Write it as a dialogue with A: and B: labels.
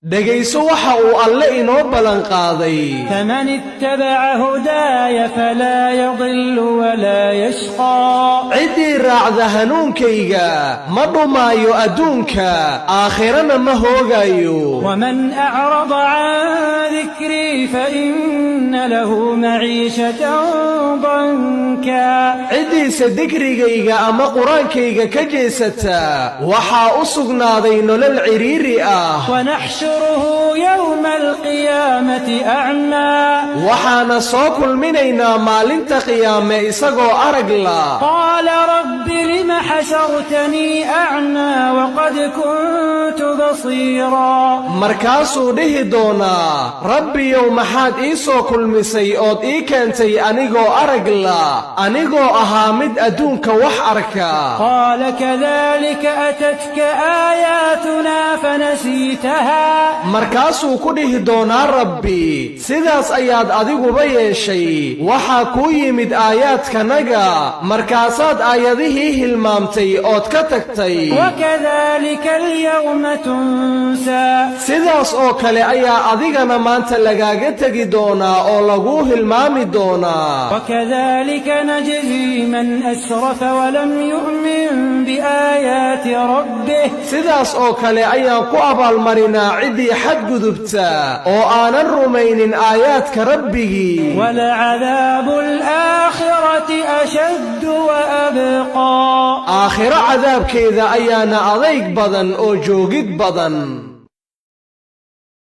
A: dhegayso waxa uu alle inoo ballan qaaday
B: faman ittaba'a hudaaya falaa yadillu walaa yashqaa
A: ciddii raacda hanuunkayga ma dhumaayo adduunka aakhirana ma hoogaayo
B: waman a'rada 'an dhikrii fa inna lahu maciishatan danka
A: ciddiisa dikrigayga ama quraankayga ka jeesata waxaa u sugnaaday nolol ciriiri ah
B: يوم القيامة أعمى
A: وحانا سوكل منينا مالنت قيامة إساقو أرقلا
B: قال رب لم حشرتني أعمى وقد كنت بصيرا
A: مركاسو ده دونا ربي يوم حاد إيسو كل مسيئوت إيكانتي أنيقو أرقلا أنيقو أهامد أدونك وحركا
B: قال كذلك أتتك آياتنا فنسيتها
A: markaasuu ku dhihi doonaa rabbi sidaas ayaad adiguba yeeshay waxaa kuu yimid aayaadkanaga markaasaad aayadihii hilmaamtay ood ka tagtay
B: wakadhalika alyawma tunsaa
A: sidaas oo kale ayaa adigana maanta lagaaga tegi doonaa oo laguu hilmaami doonaa
B: wakadhalika najzi man asrafa walam yu'min biaayaati rabbih
A: sidaas oo kale ayaan ku abaalmarinaa ciddii xadgudubta oo aanan rumaynin aayaadka rabbigii
B: walacadaabu alaakhirati ashaddu wa abqaa
A: aakhiro cadaabkeeda ayaana adayg badan oo joogid badan